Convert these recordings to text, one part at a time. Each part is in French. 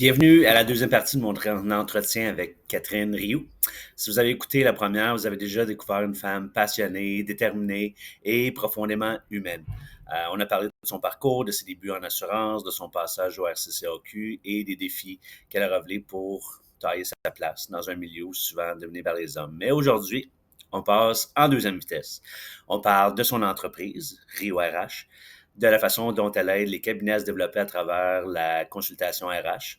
Bienvenue à la deuxième partie de mon entretien avec Catherine Rioux. Si vous avez écouté la première, vous avez déjà découvert une femme passionnée, déterminée et profondément humaine. On a parlé de son parcours, de ses débuts en assurance, de son passage au RCCAQ et des défis qu'elle a révélés pour tailler sa place dans un milieu souvent dominé par les hommes. Mais aujourd'hui, on passe en deuxième vitesse. On parle de son entreprise, Rio RH, de la façon dont elle aide les cabinets à se développer à travers la consultation RH,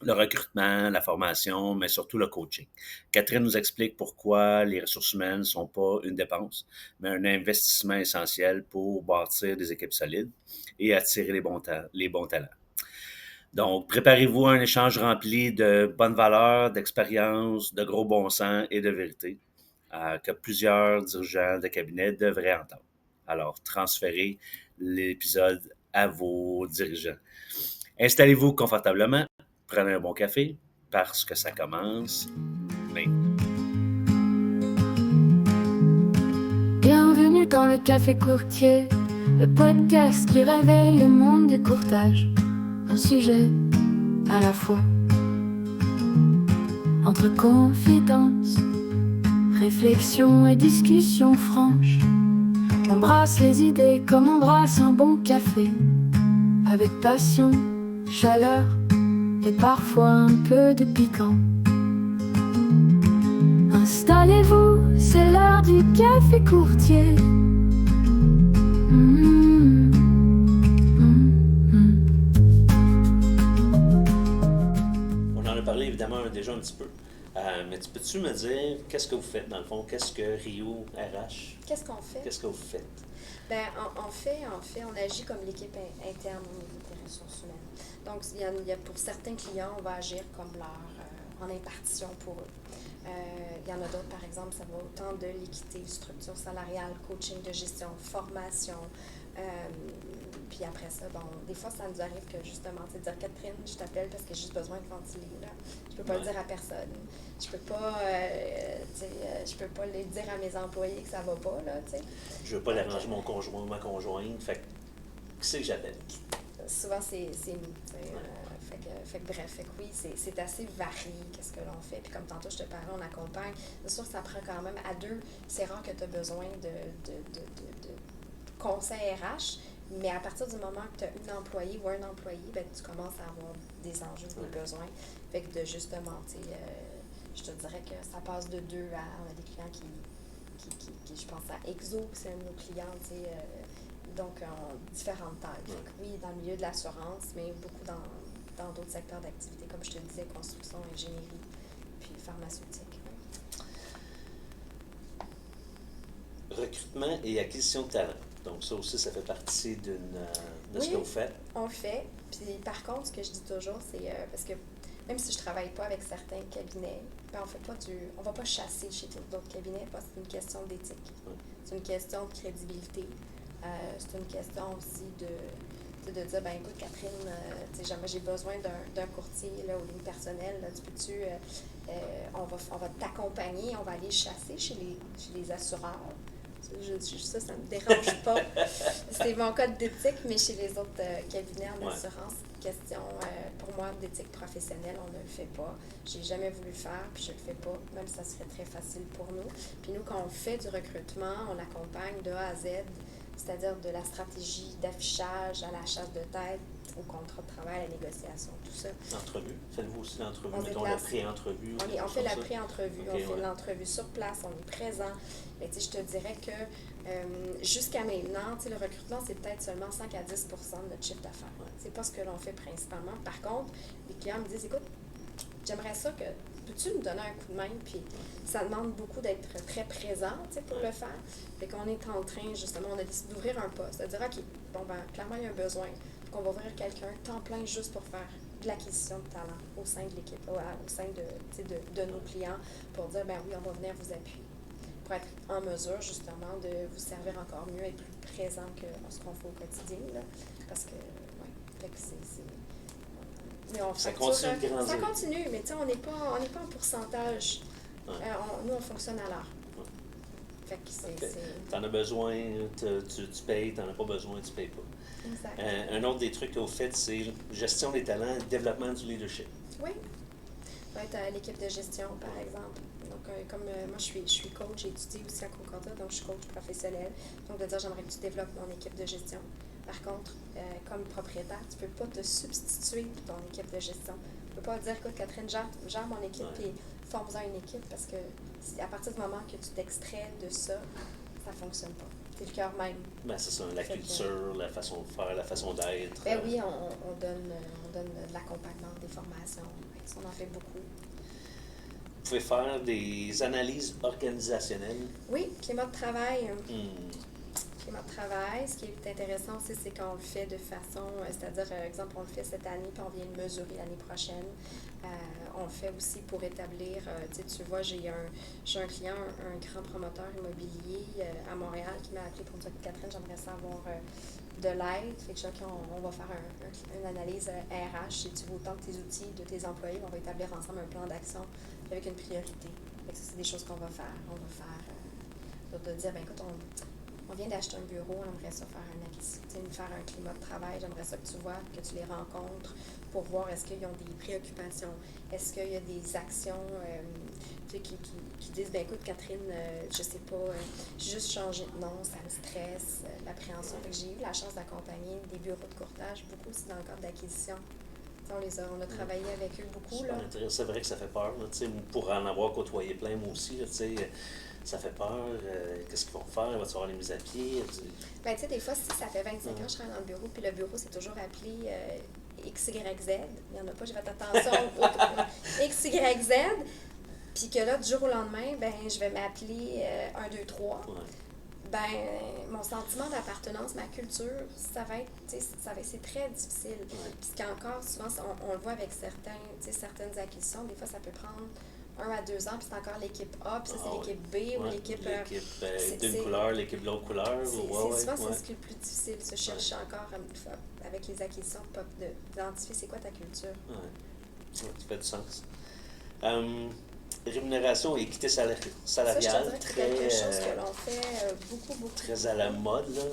le recrutement, la formation, mais surtout le coaching. Catherine nous explique pourquoi les ressources humaines ne sont pas une dépense, mais un investissement essentiel pour bâtir des équipes solides et attirer les bons talents. Donc, préparez-vous à un échange rempli de bonnes valeurs, d'expérience, de gros bon sens et de vérité que plusieurs dirigeants de cabinet devraient entendre. Alors, transférez l'épisode à vos dirigeants. Installez-vous confortablement, prenez un bon café, parce que ça commence maintenant. Bienvenue dans le Café Courtier, le podcast qui réveille le monde du courtage. Un sujet à la fois. Entre confidence, réflexion et discussion franche. On brasse les idées comme on brasse un bon café. Avec passion, chaleur et parfois un peu de piquant. Installez-vous, c'est l'heure du Café Courtier. On en a parlé évidemment déjà un petit peu. Mais peux-tu me dire qu'est-ce que vous faites dans le fond? Qu'est-ce que Rio RH? Qu'est-ce qu'on fait? Qu'est-ce que vous faites? Ben, en fait, on agit comme l'équipe interne au niveau des ressources humaines. Donc, il y a pour certains clients, on va agir comme en impartition pour eux. Il y en a d'autres, par exemple, ça va autant de l'équité, structure salariale, coaching de gestion, formation. Puis après ça, bon, des fois, ça nous arrive que justement, tu sais, dire Catherine, je t'appelle parce que j'ai juste besoin de ventiler. Là. Je peux pas le dire à personne. Je peux pas, je peux pas le dire à mes employés que ça va pas, là, tu sais. Je veux pas déranger mon conjoint ou ma conjointe, fait que qui c'est que j'appelle? Souvent, c'est nous, tu sais. Fait que bref, oui, c'est assez varié qu'est-ce que l'on fait. Puis comme tantôt, je te parlais, on accompagne. C'est sûr que ça prend quand même à deux. C'est rare que tu as besoin de conseils RH, mais à partir du moment que tu as une employée ou un employé, ben, tu commences à avoir des enjeux, des besoins. Fait que de justement, tu sais, je te dirais que ça passe de deux à... On a des clients qui je pense à Exo, c'est un de nos clients, tu sais, donc en différentes tailles. Fait que oui, dans le milieu de l'assurance, mais beaucoup dans d'autres secteurs d'activité, comme je te disais, construction, ingénierie, puis pharmaceutique. Recrutement et acquisition de talent. Donc ça aussi, ça fait partie de ce que vous faites. On le fait. Puis par contre, ce que je dis toujours, c'est parce que même si je ne travaille pas avec certains cabinets, ben on va pas chasser chez d'autres cabinets parce que c'est une question d'éthique. C'est une question de crédibilité. C'est une question aussi de dire, ben écoute Catherine, jamais j'ai besoin d'un courtier là, aux lignes personnelles, là, on va t'accompagner, on va aller chasser chez les assureurs. Ça me dérange pas. C'est mon code d'éthique, mais chez les autres cabinets en assurance, question pour moi d'éthique professionnelle, on ne le fait pas. J'ai jamais voulu le faire, puis je le fais pas, même si ça serait très facile pour nous. Puis nous, quand on fait du recrutement, on accompagne de A à Z, c'est-à-dire de la stratégie d'affichage à la chasse de tête, au contrat de travail, à la négociation, tout ça. L'entrevue? Faites-vous aussi l'entrevue? Mettons la pré-entrevue? On fait la pré-entrevue, on fait l'entrevue sur place, on est présent. Mais je te dirais que jusqu'à maintenant, le recrutement, c'est peut-être seulement 5 à 10 de notre chiffre d'affaires. C'est pas ce que l'on fait principalement. Par contre, les clients me disent, écoute, j'aimerais ça que peux-tu nous donner un coup de main? Puis ça demande beaucoup d'être très présent pour le faire. Fait qu'on est en train, justement, on a décidé d'ouvrir un poste, de dire, OK, bon ben clairement, il y a un besoin. Donc on va ouvrir quelqu'un temps plein juste pour faire de l'acquisition de talent au sein de l'équipe, au sein de nos clients, pour dire, ben oui, on va venir vous appuyer. Pour être en mesure, justement, de vous servir encore mieux, être plus présent que ce qu'on fait au quotidien. Là, parce que, fait que c'est mais ça continue de grandir. Ça continue, mais on n'est pas en pourcentage. Nous, on fonctionne à l'heure. Fait que T'en as besoin, tu payes, t'en as pas besoin, tu payes pas. Exact. Un autre des trucs que vous faites, c'est gestion des talents, développement du leadership. Oui. Ça va être à l'équipe de gestion, par exemple. Donc, comme moi, je suis coach, j'ai étudié aussi à Concordia, donc je suis coach professionnel. Donc, de dire, j'aimerais que tu développes mon équipe de gestion. Par contre, comme propriétaire, tu ne peux pas te substituer pour ton équipe de gestion. Tu ne peux pas dire, écoute, Catherine, gère mon équipe et forme-en une équipe parce que à partir du moment que tu t'extrais de ça, ça ne fonctionne pas. C'est le cœur même. Ben, c'est ça, la culture, la façon de faire, la façon d'être. Ben oui, on donne de l'accompagnement, des formations. On en fait beaucoup. Vous pouvez faire des analyses organisationnelles. Oui, climat de travail. Climat de travail. Ce qui est intéressant aussi, c'est qu'on le fait de façon, c'est-à-dire, exemple, on le fait cette année, puis on vient le mesurer l'année prochaine. On le fait aussi pour établir, tu vois, j'ai un client, un grand promoteur immobilier à Montréal qui m'a appelé pour me dire, Catherine, j'aimerais savoir de l'aide. Fait que on va faire une analyse RH, si tu veux autant que tes outils, de tes employés, on va établir ensemble un plan d'action avec une priorité. Fait que ça, c'est des choses qu'on va faire. On va faire, de dire, ben écoute, on vient d'acheter un bureau, on aimerait ça faire un climat de travail, j'aimerais ça que tu vois, que tu les rencontres pour voir est-ce qu'ils ont des préoccupations, est-ce qu'il y a des actions qui disent, ben écoute Catherine, je sais pas, j'ai juste changé de nom, ça me stresse, l'appréhension. Fait que j'ai eu la chance d'accompagner des bureaux de courtage, beaucoup aussi dans le cadre d'acquisition. On a travaillé avec eux beaucoup. Là. C'est vrai que ça fait peur. Là, pour en avoir côtoyé plein, moi aussi, là, ça fait peur. Qu'est-ce qu'ils vont faire? Va-tu avoir les mises à pied? Ben, tu sais, des fois, si ça fait 25 ans que je travaille dans le bureau, puis le bureau, c'est toujours appelé XYZ. Il n'y en a pas, j'ai fait attention au XYZ. Puis que là, du jour au lendemain, ben, je vais m'appeler 1, 2, 3. Ben, mon sentiment d'appartenance, ma culture, c'est très difficile. Puis qu'encore, souvent, on le voit avec certaines acquisitions, des fois, ça peut prendre 1 à 2 ans, puis c'est encore l'équipe A, puis ça, c'est l'équipe B ou l'équipe... d'une couleur, l'équipe de l'autre couleur. Souvent, c'est ce qui est le plus difficile, se chercher encore avec les acquisitions, d'identifier c'est quoi ta culture. Ça fait du sens. Rémunération et équité salariale, ça, je te dirais que c'est quelque chose que l'on fait beaucoup. Très à la mode, là.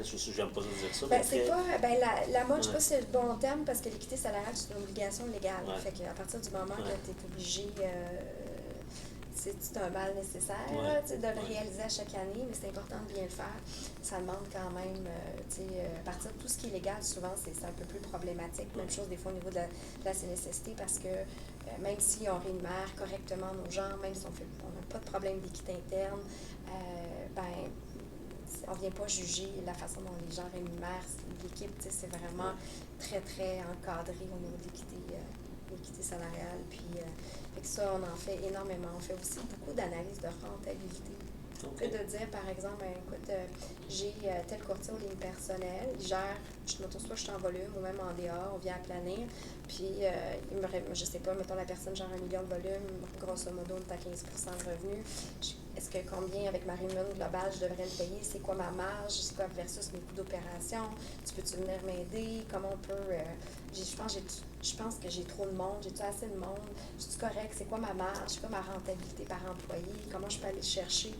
J'aime pas dire ça. Ben, c'est pas, la mode, je sais pas si c'est le bon terme, parce que l'équité salariale, c'est une obligation légale. Fait qu'à partir du moment que tu es obligé, c'est un mal nécessaire de le réaliser à chaque année, mais c'est important de bien le faire. Ça demande quand même, à partir de tout ce qui est légal, souvent, c'est un peu plus problématique. Même chose des fois au niveau de la CNSST, parce que même si on rémunère correctement nos gens, même si on n'a pas de problème d'équité interne, on ne vient pas juger la façon dont les gens rémunèrent l'équipe. C'est vraiment très, très encadré au niveau de l'équité salariale. Puis, fait que ça, on en fait énormément. On fait aussi beaucoup d'analyses de rentabilité. De dire, par exemple, écoute, j'ai tel courtier aux lignes personnelles, il gère, soit je suis en volume ou même en DA, on vient à planir, puis je sais pas, mettons la personne gère 1 million de volume, grosso modo, on est à 15% de revenus. Est-ce que combien avec ma rémunération globale je devrais le payer? C'est quoi ma marge? C'est quoi versus mes coûts d'opération? Tu peux-tu venir m'aider? Comment on peut... je pense que j'ai trop de monde. J'ai-tu assez de monde? Je suis correct? C'est quoi ma marge? C'est quoi ma rentabilité par employé? Comment je peux aller chercher?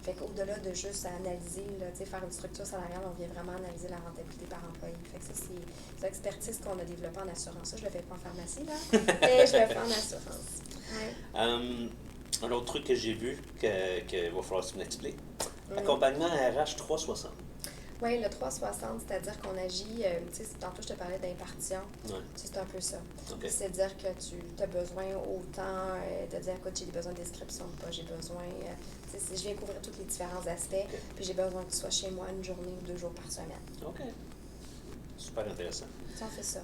Fait qu'au-delà de juste analyser, faire une structure salariale, on vient vraiment analyser la rentabilité par employé. Fait que ça, c'est l'expertise qu'on a développée en assurance. Ça, je ne le fais pas en pharmacie, là, mais je le fais en assurance. Ouais. Un autre truc que j'ai vu, qu'il va falloir que tu m'expliques. Accompagnement RH 360. Oui, le 360, c'est-à-dire qu'on agit, tantôt je te parlais d'impartition, c'est un peu ça. C'est-à-dire que tu as besoin autant de dire, écoute, j'ai besoin de description de pas, j'ai besoin, je viens couvrir tous les différents aspects, puis j'ai besoin que tu sois chez moi 1 journée ou 2 jours par semaine. OK. Super intéressant. Ça, on fait ça.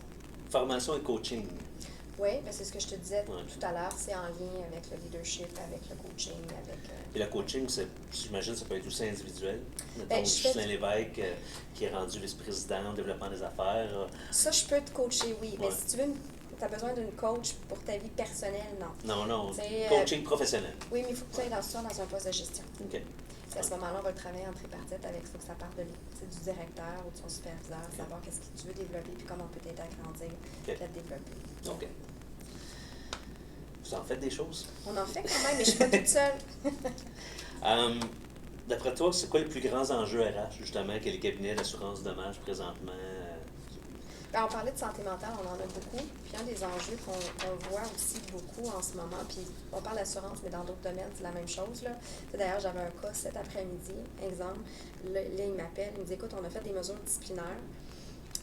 Formation et coaching. Oui, mais c'est ce que je te disais tout à l'heure, c'est en lien avec le leadership, avec le coaching, avec... Et le coaching, j'imagine, ça peut être aussi individuel. Mettons, Justin Lévesque, qui est rendu vice-président au développement des affaires. Ça, je peux te coacher, oui. Mais si tu veux, tu as besoin d'une coach pour ta vie personnelle, non. Non. Coaching professionnel. Oui, mais il faut que tu ailles dans un poste de gestion. OK. À ce moment-là, on va le travailler en tripartite avec ça, que ça parte du directeur ou de son superviseur, savoir qu'est-ce que tu veux développer puis comment on peut t'aider à grandir et à te développer. OK. Vous en faites des choses? On en fait quand même, mais je ne suis pas toute seule. D'après toi, c'est quoi les plus grands enjeux RH, justement, que les cabinets d'assurance dommages présentement? Ben, on parlait de santé mentale, on en a beaucoup. Puis un des enjeux qu'on voit aussi beaucoup en ce moment, puis on parle d'assurance, mais dans d'autres domaines, c'est la même chose. Là. D'ailleurs, j'avais un cas cet après-midi, exemple. Là, il m'appelle, il me dit, écoute, on a fait des mesures disciplinaires.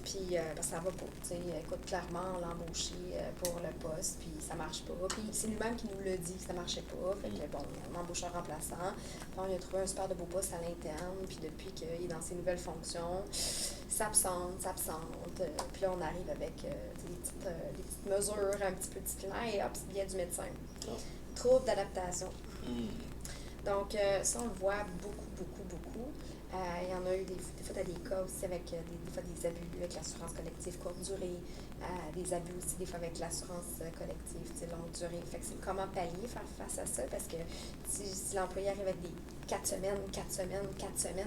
Puis, parce que ça va pas, tu sais, écoute, clairement, on l'a embauché pour le poste, puis ça marche pas. Puis c'est lui-même qui nous l'a dit que ça marchait pas. Fait que, bon, on embauche un remplaçant. Puis on lui a trouvé un super de beau poste à l'interne. Puis depuis qu'il est dans ses nouvelles fonctions, s'absente. Puis là, on arrive avec des petites mesures un petit peu disciplinaires et hop, il y a du médecin. Oh. Trouble d'adaptation. Mm. Donc, ça, on le voit beaucoup. Il y en a eu des fois, tu as des cas aussi avec des fois des abus avec l'assurance collective courte durée, des abus aussi des fois avec l'assurance collective longue durée. Fait que c'est comment pallier, faire face à ça, parce que si l'employé arrive avec des 4 semaines,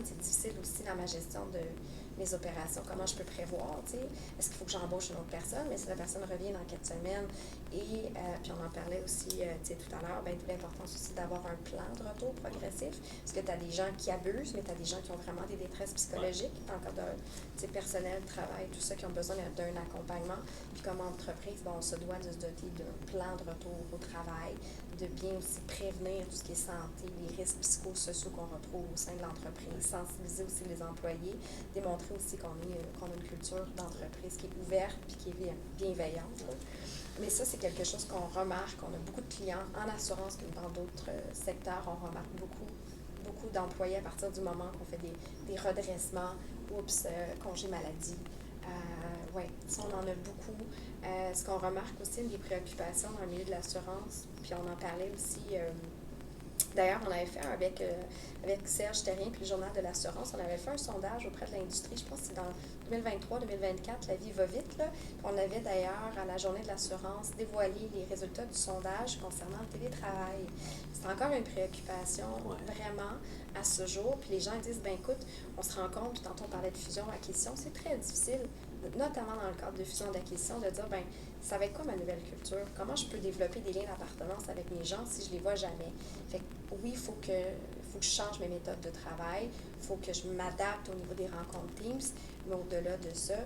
c'est difficile aussi dans ma gestion de mes opérations, comment je peux prévoir, tu sais. Est-ce qu'il faut que j'embauche une autre personne, mais si la personne revient dans 4 semaines, et puis on en parlait aussi tu sais, tout à l'heure, ben, d'où l'importance aussi d'avoir un plan de retour progressif, parce que tu as des gens qui abusent, mais tu as des gens qui ont vraiment des détresses psychologiques, en cas de personnel, travail, tout ça, qui ont besoin d'un accompagnement. Puis comme entreprise, ben, on se doit de se doter d'un plan de retour au travail, de bien aussi prévenir tout ce qui est santé, les risques psychosociaux qu'on retrouve au sein de l'entreprise, sensibiliser aussi les employés, démontrer aussi qu'on a une culture d'entreprise qui est ouverte et qui est bienveillante. Là. Mais ça, c'est quelque chose qu'on remarque. On a beaucoup de clients en assurance comme dans d'autres secteurs. On remarque beaucoup d'employés à partir du moment qu'on fait des redressements, congé maladie. Oui, ça, on en a beaucoup. Ce qu'on remarque aussi, une des préoccupations dans le milieu de l'assurance, puis on en parlait aussi, d'ailleurs, on avait fait avec Serge Terrien puis le Journal de l'assurance, on avait fait un sondage auprès de l'industrie, je pense que c'est dans 2023-2024, la vie va vite, là. Puis on avait d'ailleurs, à la Journée de l'assurance, dévoilé les résultats du sondage concernant le télétravail. C'est encore une préoccupation, vraiment, à ce jour. Puis les gens disent, ben écoute, on se rend compte, tantôt on parlait de fusion-acquisition, c'est très difficile, notamment dans le cadre de fusion-d'acquisition, de dire, ben ça va être quoi ma nouvelle culture? Comment je peux développer des liens d'appartenance avec mes gens si je les vois jamais? Fait que oui, il faut que je change mes méthodes de travail, il faut que je m'adapte au niveau des rencontres Teams, mais au-delà de ça,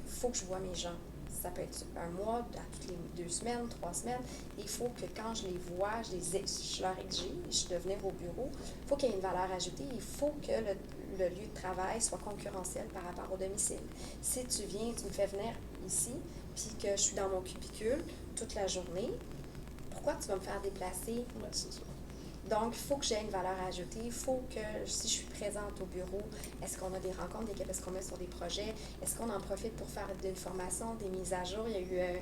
il faut que je vois mes gens. Ça peut être un mois, à toutes les 2 semaines, 3 semaines. Il faut que quand je les vois, je leur exige de venir au bureau. Il faut qu'il y ait une valeur ajoutée. Il faut que le lieu de travail soit concurrentiel par rapport au domicile. Si tu viens, tu me fais venir ici, puis que je suis dans mon cubicule toute la journée, pourquoi tu vas me faire déplacer? Ouais, c'est ça. Donc, il faut que j'ai une valeur ajoutée. Il faut que, si je suis présente au bureau, est-ce qu'on a des rencontres d'équipe? Est-ce qu'on met sur des projets? Est-ce qu'on en profite pour faire des formations, des mises à jour? Il y a eu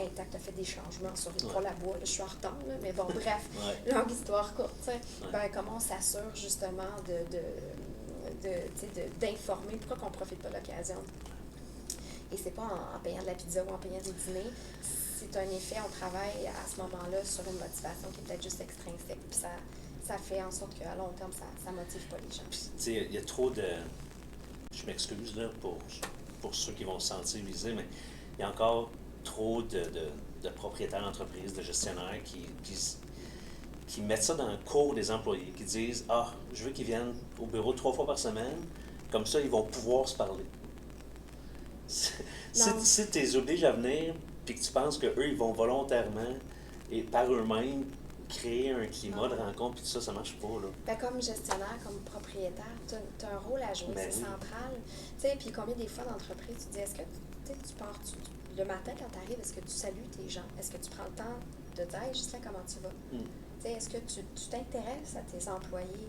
Intact a fait des changements sur les trois bois. Je suis en retard, là, mais bon, bref, longue histoire courte. Ben, comment on s'assure justement d'informer? Pourquoi qu'on ne profite pas de l'occasion? Et c'est pas en payant de la pizza ou en payant des dîners. C'est un effet, on travaille à ce moment-là sur une motivation qui est peut-être juste extrinsèque. Puis ça fait en sorte qu'à long terme, ça motive pas les gens. Puis, tu sais, il y a trop de... Je m'excuse là pour ceux qui vont se sentir visés, mais il y a encore trop de propriétaires d'entreprises, de gestionnaires qui mettent ça dans le cours des employés, qui disent « Ah, je veux qu'ils viennent au bureau 3 fois par semaine, comme ça, ils vont pouvoir se parler. » Si tu les obliges à venir, puis que tu penses qu'eux, ils vont volontairement et par eux-mêmes créer un climat de rencontre, puis tout ça, ça marche pas, là. Ben, comme gestionnaire, comme propriétaire, tu as un rôle à jouer, c'est central. Tu sais, puis combien des fois d'entreprises, tu dis, est-ce que tu pars, le matin quand tu arrives, est-ce que tu salues tes gens? Est-ce que tu prends le temps de dire, hey, Ghislain, comment tu vas? Tu sais, est-ce que tu t'intéresses à tes employés?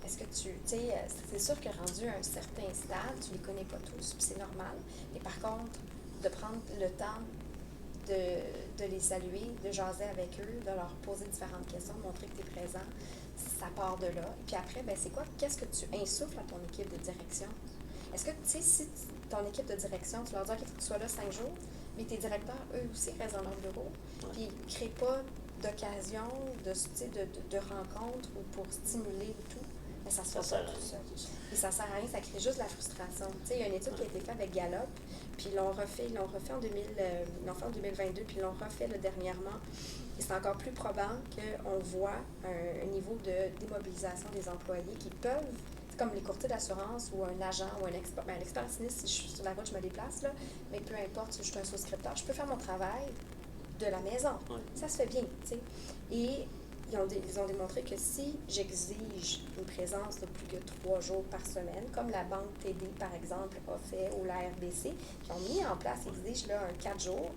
Est-ce que tu sais, c'est sûr que rendu à un certain stade, tu les connais pas tous, puis c'est normal. Mais par contre, de prendre le temps de les saluer, de jaser avec eux, de leur poser différentes questions, de montrer que tu es présent, ça part de là. Et puis après, ben c'est quoi? Qu'est-ce que tu insuffles à ton équipe de direction? Est-ce que, tu sais, si ton équipe de direction, tu leur dis que tu sois là 5 jours, mais tes directeurs, eux aussi, restent dans leur bureau, puis ils ne créent pas d'occasion, de rencontres ou pour stimuler tout. Mais ça se Ça fait sert pas à tout rien, seul. c'est ça. Et ça sert à rien, ça crée juste de la frustration. Tu sais, il y a une étude qui a été faite avec Gallup, puis ils l'ont refait en 2022, puis ils l'ont refait là, dernièrement. Et c'est encore plus probant qu'on voit un niveau de démobilisation des employés qui peuvent, c'est comme les courtiers d'assurance ou un agent ou un expert, ben, l'expert sinistre, si je suis sur la route, je me déplace, là, mais peu importe si je suis un souscripteur, je peux faire mon travail de la maison. Ouais. Ça se fait bien, tu sais. Et ils ont démontré que si j'exige une présence de plus que 3 jours par semaine, comme la Banque TD, par exemple, a fait, ou la RBC, qui ont mis en place, ils exigent là, un 4 jours,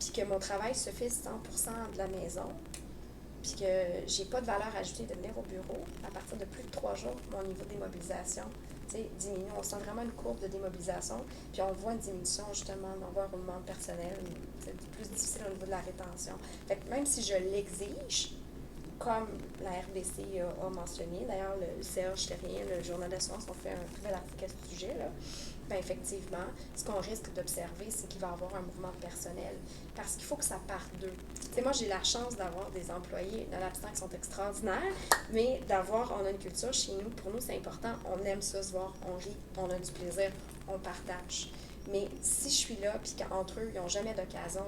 puis que mon travail se fait 100% de la maison, puis que j'ai pas de valeur ajoutée de venir au bureau, à partir de plus de 3 jours, mon niveau de démobilisation diminue. On sent vraiment une courbe de démobilisation, puis on voit une diminution justement, on voit un roulement personnel, c'est plus difficile au niveau de la rétention. Fait que même si je l'exige, comme la RBC a mentionné, d'ailleurs le Serge Terrien, le journal d'assurance, on fait un très bel article à ce sujet, là. Bien, effectivement, ce qu'on risque d'observer, c'est qu'il va y avoir un mouvement personnel, parce qu'il faut que ça parte d'eux. Tu sais, moi, j'ai la chance d'avoir des employés, nonobstant qui sont extraordinaires, mais on a une culture chez nous, pour nous, c'est important, on aime ça se voir, on rit, on a du plaisir, on partage. Mais si je suis là, puis qu'entre eux, ils n'ont jamais d'occasion,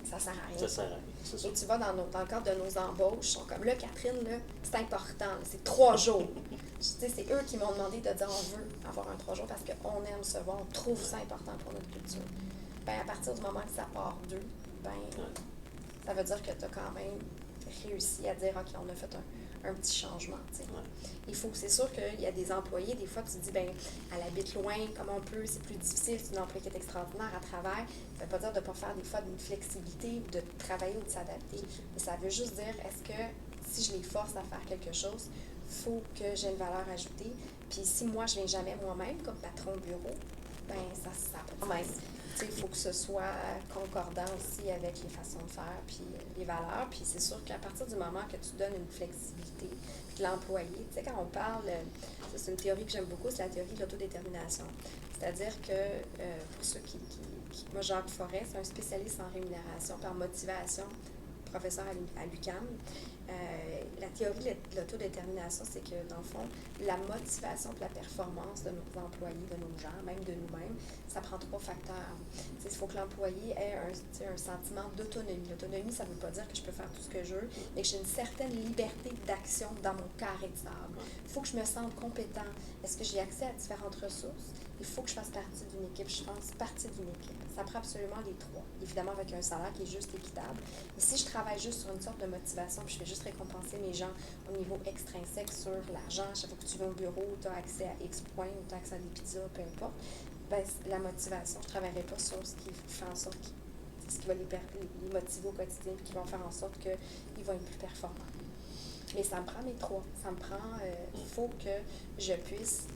ça sert à rien. Ça sert à rien, c'est ça. Et tu vas dans le cadre de nos embauches, ils sont comme là, Catherine, là, c'est important, là, c'est 3 jours. Tu sais, c'est eux qui m'ont demandé de dire on veut avoir un 3 jours parce qu'on aime se voir, on trouve ça important pour notre culture. Ben, à partir du moment que ça part d'eux, ben, ça veut dire que tu as quand même réussi à dire, OK, on a fait un petit changement. Tu sais. Il faut, c'est sûr qu'il y a des employés, des fois, tu te dis, ben, elle habite loin, comme on peut, c'est plus difficile, c'est une employée qui est extraordinaire à travers. Ça ne veut pas dire de ne pas faire des fois d'une flexibilité ou de travailler ou de s'adapter. Mais ça veut juste dire, est-ce que si je les force à faire quelque chose, il faut que j'ai une valeur ajoutée. Puis si moi, je ne viens jamais moi-même comme patron au bureau, ben ça peut pas. Il faut que ce soit concordant aussi avec les façons de faire puis les valeurs. Puis c'est sûr qu'à partir du moment que tu donnes une flexibilité, puis que l'employé, tu sais, quand on parle, c'est une théorie que j'aime beaucoup, c'est la théorie de l'autodétermination. C'est-à-dire que pour ceux qui moi, Jacques Forest, c'est un spécialiste en rémunération par motivation, professeur à l'UQAM. La théorie de l'autodétermination, c'est que, dans le fond, la motivation et la performance de nos employés, de nos gens, même de nous-mêmes, ça prend 3 facteurs. Il faut que l'employé ait un sentiment d'autonomie. L'autonomie, ça ne veut pas dire que je peux faire tout ce que je veux, mais que j'ai une certaine liberté d'action dans mon carré de sable. Il faut que je me sente compétent. Est-ce que j'ai accès à différentes ressources? Il faut que je fasse partie d'une équipe, je fasse partie d'une équipe. Ça prend absolument les 3. Évidemment, avec un salaire qui est juste équitable. Mais si je travaille juste sur une sorte de motivation, puis je fais juste récompenser mes gens au niveau extrinsèque sur l'argent, chaque fois que tu vas au bureau, tu as accès à X points ou tu as accès à des pizzas, peu importe, ben, la motivation, je ne travaillerai pas sur ce qui fait en sorte ce qui va les motiver au quotidien, puis qui vont faire en sorte qu'ils vont être plus performants. Mais ça me prend mes 3. Ça me prend, il faut que je puisse.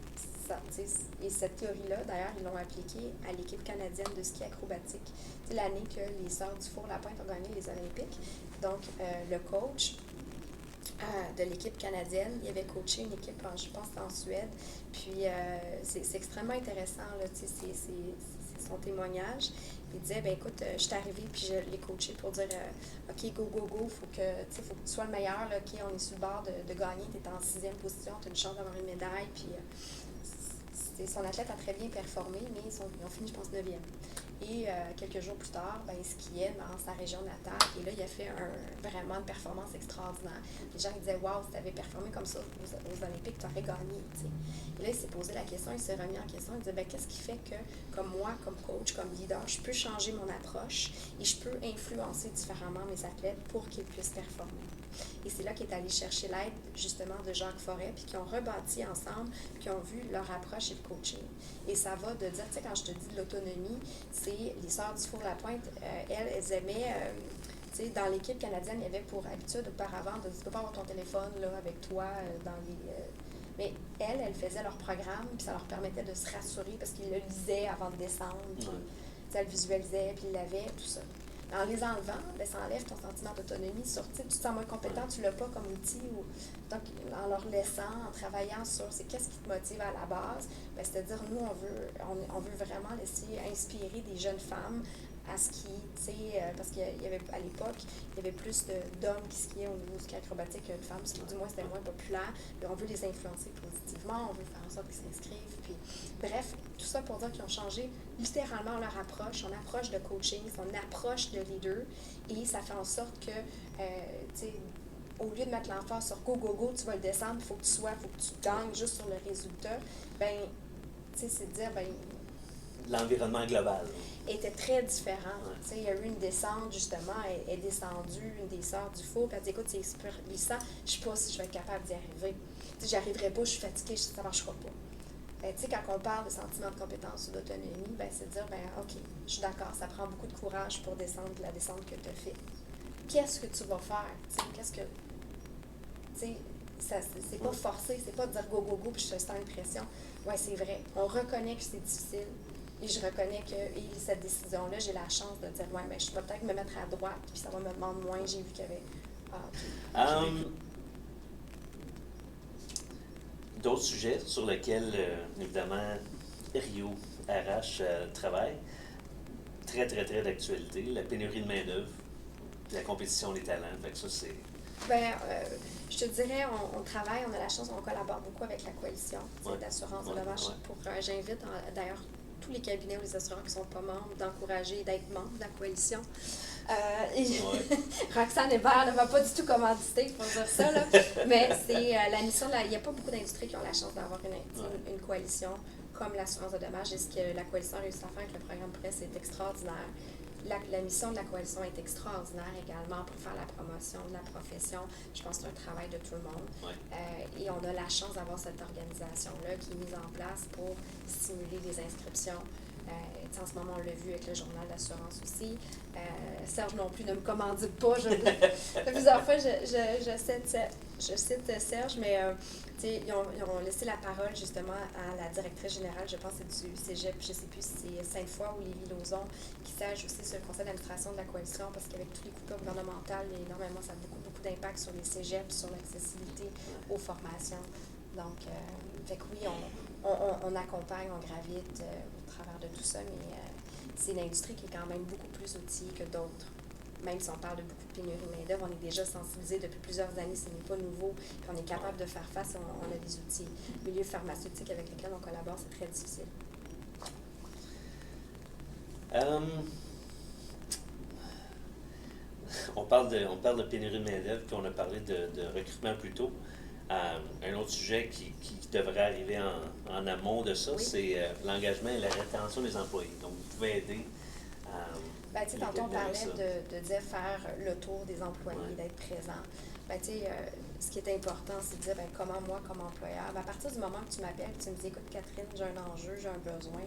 Et cette théorie-là, d'ailleurs, ils l'ont appliquée à l'équipe canadienne de ski acrobatique. C'est l'année que les Sœurs du Four-la-Pointe ont gagné les Olympiques. Donc, le coach de l'équipe canadienne, il avait coaché une équipe, je pense, en Suède. Puis, c'est extrêmement intéressant, là, c'est son témoignage. Il disait, ben écoute, je suis arrivée, puis je l'ai coaché pour dire, OK, go, faut que tu sois le meilleur, là, OK, on est sur le bord de gagner, tu es en 6e position, tu as une chance d'avoir une médaille, puis son athlète a très bien performé, mais ils ont fini, je pense, 9e. Et quelques jours plus tard, ben, il skiait dans sa région natale. Et là, il a fait vraiment une performance extraordinaire. Les gens ils disaient, waouh, si tu avais performé comme ça aux Olympiques, tu aurais gagné. T'sais. Et là, il s'est posé la question, il s'est remis en question. Il disait, ben, qu'est-ce qui fait que, comme moi, comme coach, comme leader, je peux changer mon approche et je peux influencer différemment mes athlètes pour qu'ils puissent performer. Et c'est là qu'il est allé chercher l'aide, justement, de Jacques Forest, puis qui ont rebâti ensemble, puis qui ont vu leur approche et le coaching. Et ça va de dire, tu sais, quand je te dis de l'autonomie, c'est les Sœurs du Four-la-Pointe, elles aimaient, tu sais, dans l'équipe canadienne, il y avait pour habitude auparavant de dire, tu peux pas avoir ton téléphone là, avec toi dans les... mais elles faisaient leur programme, puis ça leur permettait de se rassurer parce qu'ils le lisaient avant de descendre, puis elles visualisaient, puis ils l'avaient, tout ça. En les enlevant, ben, ça enlève ton sentiment d'autonomie. Tu te sens moins compétent, tu ne l'as pas comme outil. Donc, en leur laissant, en travaillant sur qu'est-ce qui te motive à la base, ben, c'est-à-dire, nous, on veut vraiment laisser inspirer des jeunes femmes à skier, tu sais, parce qu'il y avait, à l'époque, il y avait plus d'hommes qui skiaient au niveau du ski acrobatique que de femmes, parce que du moins c'était moins populaire. Mais on veut les influencer positivement, on veut faire en sorte qu'ils s'inscrivent. Puis, bref, tout ça pour dire qu'ils ont changé littéralement leur approche, son approche de coaching, son approche de leader, et ça fait en sorte que, tu sais, au lieu de mettre l'emphase sur go, go, go, tu vas le descendre, il faut que tu gagnes juste sur le résultat, ben, tu sais, c'est de dire, ben, L'environnement global. était très différent. Ouais. Tu sais, il y a eu une descente, justement, elle est descendue, une des sœurs du four, puis elle dit, écoute, c'est super glissant, je sais pas si je vais être capable d'y arriver. Tu sais, j'arriverai pas, je suis fatiguée, ça marchera pas. Ben, tu sais, quand on parle de sentiment de compétence ou d'autonomie, ben, c'est de dire, ben, OK, je suis d'accord, ça prend beaucoup de courage pour descendre la descente que tu as faite. Qu'est-ce que tu vas faire? Tu sais, qu'est-ce que... Tu sais, c'est pas forcé, c'est pas de dire go, go, go, puis je te sens une pression. Ouais, c'est vrai. On reconnaît que c'est difficile. Et je reconnais que cette décision-là, j'ai la chance de dire, ouais, mais je vais peut-être me mettre à droite, puis ça va me demander moins. J'ai vu qu'il y avait. Ah, OK. D'autres sujets sur lesquels, évidemment, Rio RH travaille, très, très, très d'actualité, la pénurie de main-d'œuvre, la compétition des talents. Fait que ça, c'est. Ben, je te dirais, on travaille, on a la chance, on collabore beaucoup avec la coalition d'assurance de dommages. J'invite d'ailleurs tous les cabinets ou les assureurs qui ne sont pas membres d'encourager et d'être membres de la coalition. Roxane Hébert ne va pas du tout commanditer pour dire ça, là, mais c'est la mission, il n'y a pas beaucoup d'industries qui ont la chance d'avoir une coalition comme l'assurance de dommages, et ce que la coalition a réussi à faire avec le programme presse est extraordinaire. La mission de la coalition est extraordinaire également pour faire la promotion de la profession. Je pense que c'est un travail de tout le monde. Et on a la chance d'avoir cette organisation-là qui est mise en place pour stimuler les inscriptions. En ce moment, on l'a vu avec le journal d'assurance aussi. Serge non plus ne me commandite pas. Plusieurs fois, je cite Serge, mais ils ont laissé la parole justement à la directrice générale, je pense que c'est du Cégep, je ne sais plus si c'est Sainte-Foy ou Lévis-Lauzon, qui siège aussi sur le conseil d'administration de la coalition, parce qu'avec tous les coupures gouvernementales, il y a énormément, ça a beaucoup d'impact sur les cégeps, sur l'accessibilité aux formations. Donc, fait que oui, on accompagne, on gravite au travers de tout ça, mais c'est une industrie qui est quand même beaucoup plus outillée que d'autres. Même si on parle de beaucoup de pénurie de main-d'œuvre, on est déjà sensibilisé depuis plusieurs années, ce n'est pas nouveau, puis on est capable de faire face, on a des outils. Le milieu pharmaceutique avec lequel on collabore, c'est très difficile. On parle de pénurie de main-d'œuvre, puis on a parlé de recrutement plus tôt. Un autre sujet qui devrait arriver en amont de ça, c'est l'engagement et la rétention des employés. Donc, vous pouvez aider. Ben, tu sais, tantôt, on parlait de dire faire le tour des employés, d'être présent. Ben, tu sais, ce qui est important, c'est de dire, ben, comment moi, comme employeur, ben, à partir du moment que tu m'appelles et tu me dis, écoute, Catherine, j'ai un enjeu, j'ai un besoin,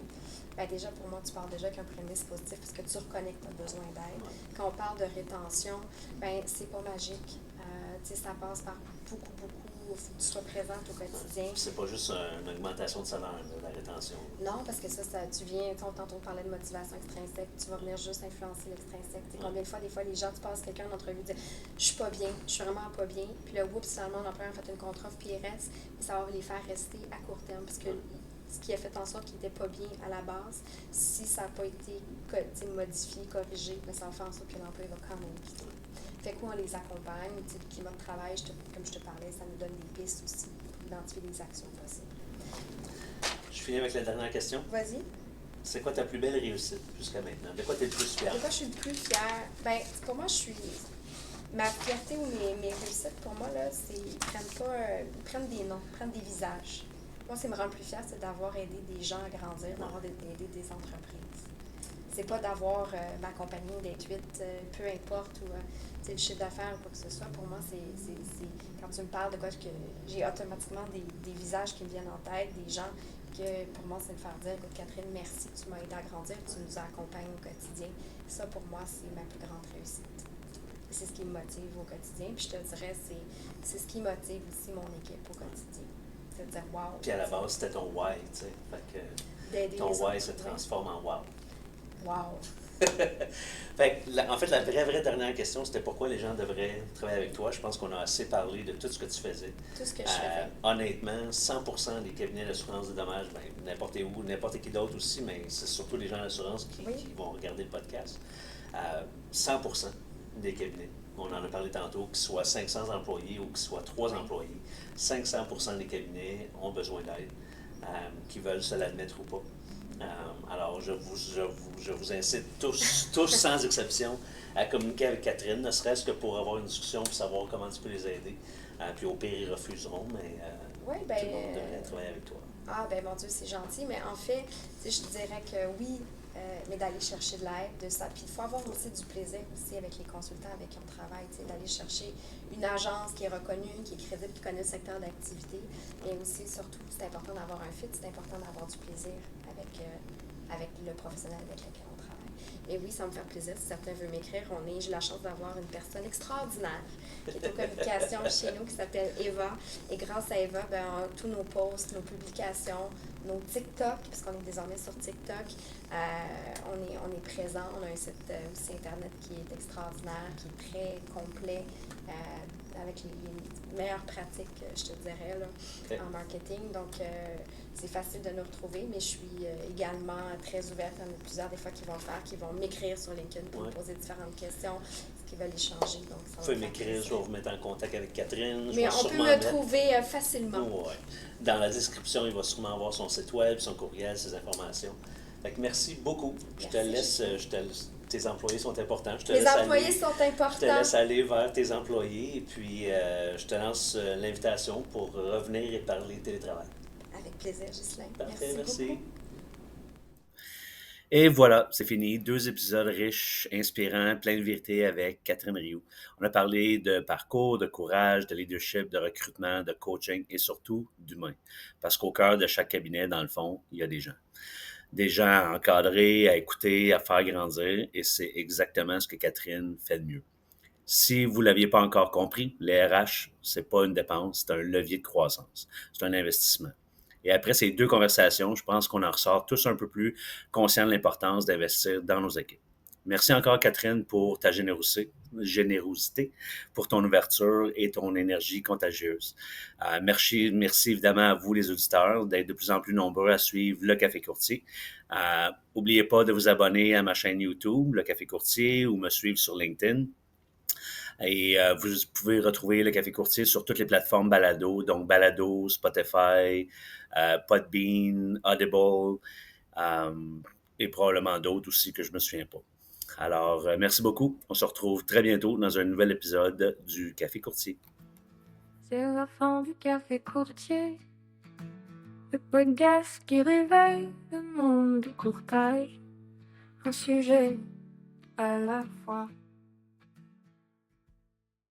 ben, déjà, pour moi, tu pars déjà avec un prémisse positif parce que tu reconnais que tu as besoin d'aide. Quand on parle de rétention, ben, c'est pas magique. Tu sais, ça passe par beaucoup, il faut que tu sois présente au quotidien. C'est pas juste une augmentation de salaire, la rétention. Non, parce que ça tu viens, tantôt on parlait de motivation extrinsèque, tu vas venir juste influencer l'extrinsèque. Combien de fois, des fois, les gens, tu passes quelqu'un en entrevue, disent je suis pas bien, je suis vraiment pas bien, puis là, oups, finalement, l'employeur a fait une contre-offre, puis ils restent, puis ça va les faire rester à court terme, parce que ce qui a fait en sorte qu'ils n'étaient pas bien à la base, si ça n'a pas été modifié, corrigé, ben, ça va faire en sorte que l'employé va quand même quitter. Fait quoi, on les accompagne, le climat de travail, comme je te parlais, ça nous donne des pistes aussi pour identifier les actions possibles. Je finis avec la dernière question. Vas-y. C'est quoi ta plus belle réussite jusqu'à maintenant? De quoi tu es le plus fière? De quoi je suis le plus fière? Ben, pour moi, ma fierté ou mes réussites, pour moi, là, c'est ils prennent des noms, ils prennent des visages. Moi, ce qui me rend le plus fière, c'est d'avoir aidé des gens à grandir, d'avoir aidé des entreprises. C'est pas d'avoir ma compagnie d'être 8, peu importe, ou le chiffre d'affaires ou quoi que ce soit. Pour moi, c'est quand tu me parles de quoi que j'ai automatiquement des visages qui me viennent en tête, des gens que pour moi, c'est de faire dire, écoute, Catherine, merci, tu m'as aidé à grandir, tu nous accompagnes au quotidien. Ça, pour moi, c'est ma plus grande réussite. C'est ce qui me motive au quotidien. Puis je te dirais, c'est ce qui motive aussi mon équipe au quotidien. C'est de dire, wow. Puis à la base, c'était ton why, tu sais. Fait que ton why se transforme en wow. Wow! Fait que en fait, la vraie dernière question, c'était pourquoi les gens devraient travailler avec toi. Je pense qu'on a assez parlé de tout ce que tu faisais. Tout ce que je faisais. Honnêtement, 100% des cabinets d'assurance des dommages, ben, n'importe où, n'importe qui d'autre aussi, mais c'est surtout les gens d'assurance Oui. qui vont regarder le podcast. 100% des cabinets, on en a parlé tantôt, qu'ils soient 500 employés ou qu'ils soient 3 employés, 500% des cabinets ont besoin d'aide, qu'ils veulent se l'admettre ou pas. Alors, je vous incite tous sans exception, à communiquer avec Catherine, ne serait-ce que pour avoir une discussion, pour savoir comment tu peux les aider. Puis au pire, ils refuseront, mais Oui, tout le monde devrait travailler avec toi. Ah, ben mon Dieu, c'est gentil, mais en fait, tu sais, je te dirais que oui, mais d'aller chercher de l'aide, de ça. Puis il faut avoir aussi du plaisir aussi avec les consultants avec qui on travaille, tu sais, d'aller chercher une agence qui est reconnue, qui est crédible, qui connaît le secteur d'activité. Et aussi, surtout, c'est important d'avoir un fit, c'est important d'avoir du plaisir avec le professionnel avec lequel on travaille. Et oui, ça me fait plaisir. Si certains veulent m'écrire, j'ai la chance d'avoir une personne extraordinaire qui est aux communications chez nous, qui s'appelle Eva. Et grâce à Eva, ben, tous nos posts, nos publications, nos TikTok, parce qu'on est désormais sur TikTok, on est présent. On a un site aussi Internet qui est extraordinaire, qui est très complet, avec les meilleures pratiques, je te dirais, là, en marketing. Donc, c'est facile de nous retrouver, mais je suis également très ouverte. Il y en a plusieurs des fois qui vont le faire, qui vont m'écrire sur LinkedIn pour me poser différentes questions, ce qu'ils veulent échanger. Donc, ça vous pouvez m'écrire, je vais vous mettre en contact avec Catherine. Mais on peut me trouver facilement. Ouais. Dans la description, il va sûrement avoir son site web, son courriel, ses informations. Fait que merci beaucoup. Tes employés sont importants. Les employés sont importants. Je te laisse aller vers tes employés et puis je te lance l'invitation pour revenir et parler télétravail. Avec plaisir, Ghislain. Parfait, merci. Beaucoup. Et voilà, c'est fini. 2 épisodes riches, inspirants, pleins de vérité avec Catherine Rioux. On a parlé de parcours, de courage, de leadership, de recrutement, de coaching et surtout d'humain. Parce qu'au cœur de chaque cabinet, dans le fond, il y a des gens. Des gens à encadrer, à écouter, à faire grandir. Et c'est exactement ce que Catherine fait de mieux. Si vous ne l'aviez pas encore compris, les RH, ce n'est pas une dépense, c'est un levier de croissance. C'est un investissement. Et après ces 2 conversations, je pense qu'on en ressort tous un peu plus conscients de l'importance d'investir dans nos équipes. Merci encore, Catherine, pour ta générosité, pour ton ouverture et ton énergie contagieuse. Merci évidemment à vous, les auditeurs, d'être de plus en plus nombreux à suivre Le Café Courtier. N'oubliez pas de vous abonner à ma chaîne YouTube, Le Café Courtier, ou me suivre sur LinkedIn. Et vous pouvez retrouver Le Café Courtier sur toutes les plateformes balado, donc Balado, Spotify, Podbean, Audible, et probablement d'autres aussi que je ne me souviens pas. Alors, merci beaucoup. On se retrouve très bientôt dans un nouvel épisode du Café Courtier. C'est la fin du Café Courtier, le podcast qui réveille le monde du courtage, un sujet à la fois.